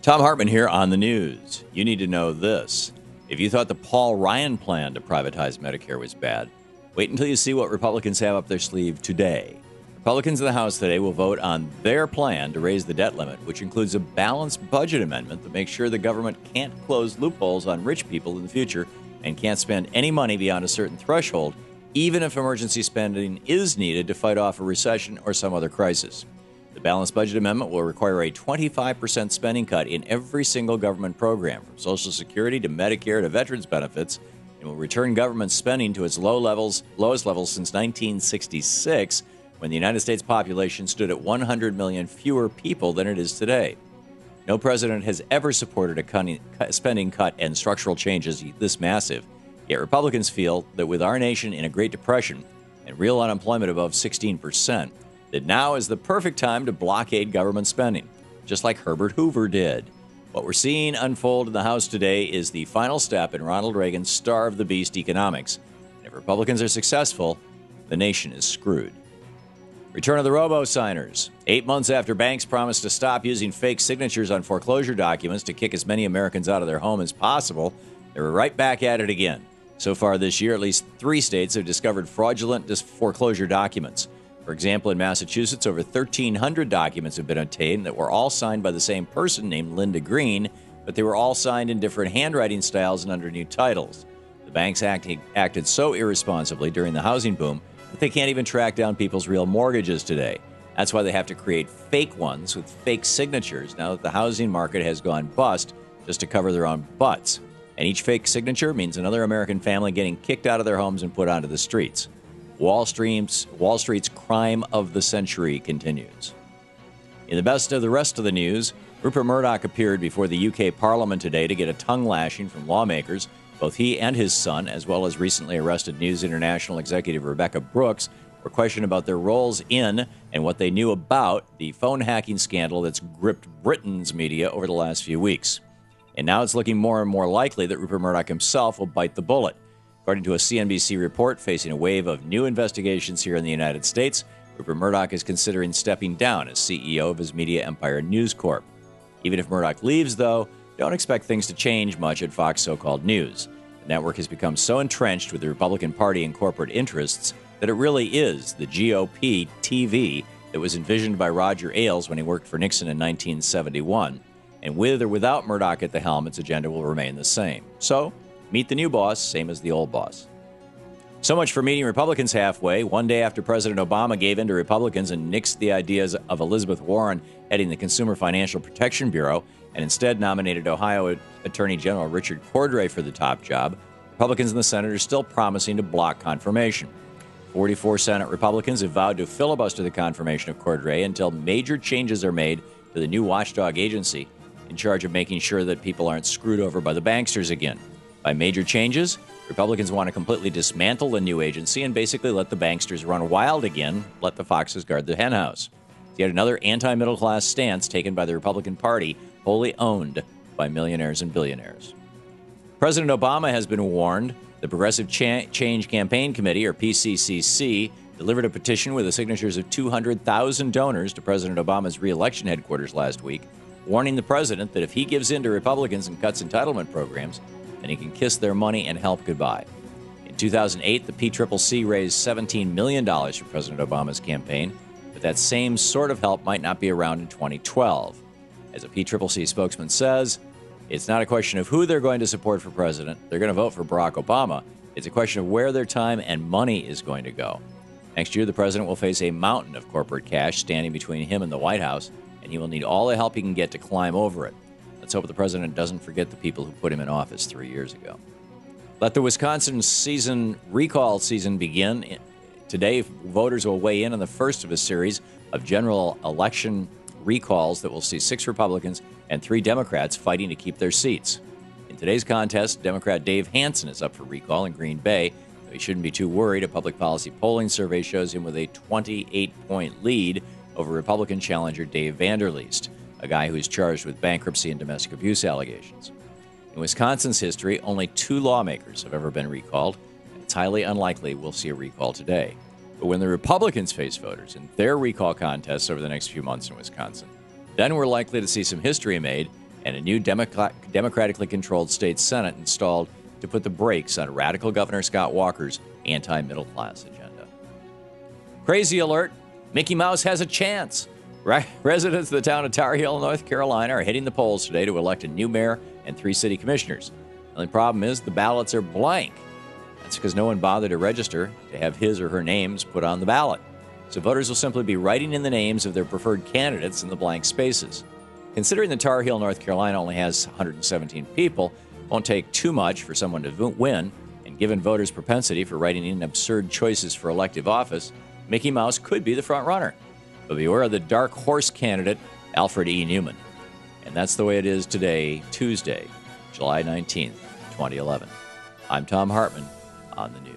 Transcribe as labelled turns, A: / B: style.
A: Thom Hartmann here on the news. You need to know this. If you thought the Paul Ryan plan to privatize Medicare was bad, wait until you see what Republicans have up their sleeve today. Republicans in the House today will vote on their plan to raise the debt limit, which includes a balanced budget amendment that makes sure the government can't close loopholes on rich people in the future and can't spend any money beyond a certain threshold, even if emergency spending is needed to fight off a recession or some other crisis. The balanced budget amendment will require a 25% spending cut in every single government program, from Social Security to Medicare to veterans benefits, and will return government spending to its lowest levels since 1966, when the United States population stood at 100 million fewer people than it is today. No president has ever supported a spending cut and structural changes this massive, yet Republicans feel that with our nation in a Great Depression and real unemployment above 16%, that now is the perfect time to blockade government spending, just like Herbert Hoover did. What we're seeing unfold in the House today is the final step in Ronald Reagan's starve the beast economics. And if Republicans are successful, the nation is screwed. Return of the robo-signers. 8 months after banks promised to stop using fake signatures on foreclosure documents to kick as many Americans out of their home as possible, they're right back at it again. So far this year, at least 3 states have discovered fraudulent foreclosure documents. For example, in Massachusetts, over 1,300 documents have been obtained that were all signed by the same person named Linda Green, but they were all signed in different handwriting styles and under new titles. The banks acted so irresponsibly during the housing boom that they can't even track down people's real mortgages today. That's why they have to create fake ones with fake signatures now that the housing market has gone bust just to cover their own butts. And each fake signature means another American family getting kicked out of their homes and put onto the streets. Wall Street's crime of the century continues. In the best of the rest of the news, Rupert Murdoch appeared before the UK Parliament today to get a tongue lashing from lawmakers. Both he and his son, as well as recently arrested News International executive Rebecca Brooks, were questioned about their roles in and what they knew about the phone hacking scandal that's gripped Britain's media over the last few weeks. And now it's looking more and more likely that Rupert Murdoch himself will bite the bullet. According to a CNBC report, facing a wave of new investigations here in the United States, Rupert Murdoch is considering stepping down as CEO of his media empire News Corp. Even if Murdoch leaves, though, don't expect things to change much at Fox so-called News. The network has become so entrenched with the Republican Party and corporate interests that it really is the GOP TV that was envisioned by Roger Ailes when he worked for Nixon in 1971. And with or without Murdoch at the helm, its agenda will remain the same. So, meet the new boss, same as the old boss. So much for meeting Republicans halfway. One day after President Obama gave in to Republicans and nixed the ideas of Elizabeth Warren heading the Consumer Financial Protection Bureau and instead nominated Ohio Attorney General Richard Cordray for the top job, Republicans in the Senate are still promising to block confirmation. 44 Senate Republicans have vowed to filibuster the confirmation of Cordray until major changes are made to the new watchdog agency in charge of making sure that people aren't screwed over by the banksters again. By major changes, Republicans want to completely dismantle the new agency and basically let the banksters run wild again, let the foxes guard the henhouse. It's yet another anti-middle-class stance taken by the Republican Party, wholly owned by millionaires and billionaires. President Obama has been warned. The Progressive Change Campaign Committee, or PCCC, delivered a petition with the signatures of 200,000 donors to President Obama's re-election headquarters last week, warning the president that if he gives in to Republicans and cuts entitlement programs, then he can kiss their money and help goodbye. In 2008, the PCCC raised $17 million for President Obama's campaign, but that same sort of help might not be around in 2012. As a PCCC spokesman says, it's not a question of who they're going to support for president. They're going to vote for Barack Obama. It's a question of where their time and money is going to go. Next year, the president will face a mountain of corporate cash standing between him and the White House, and he will need all the help he can get to climb over it. Let's hope the president doesn't forget the people who put him in office 3 years ago. Let the Wisconsin recall season begin. Today, voters will weigh in on the first of a series of general election recalls that will see 6 Republicans and 3 Democrats fighting to keep their seats. In today's contest, Democrat Dave Hansen is up for recall in Green Bay. He shouldn't be too worried. A public policy polling survey shows him with a 28-point lead over Republican challenger Dave Vanderleest, a guy who is charged with bankruptcy and domestic abuse allegations. In Wisconsin's history, only 2 lawmakers have ever been recalled, and it's highly unlikely we'll see a recall today. But when the Republicans face voters in their recall contests over the next few months in Wisconsin, then we're likely to see some history made and a new democratically controlled state Senate installed to put the brakes on radical Governor Scott Walker's anti-middle-class agenda. Crazy alert! Mickey Mouse has a chance! Residents of the town of Tar Heel, North Carolina are hitting the polls today to elect a new mayor and 3 city commissioners. The only problem is the ballots are blank. That's because no one bothered to register to have his or her names put on the ballot. So voters will simply be writing in the names of their preferred candidates in the blank spaces. Considering that Tar Heel, North Carolina only has 117 people, it won't take too much for someone to win, and given voters' propensity for writing in absurd choices for elective office, Mickey Mouse could be the front runner. But beware of the dark horse candidate, Alfred E. Newman. And that's the way it is today, Tuesday, July 19th, 2011. I'm Thom Hartmann on the news.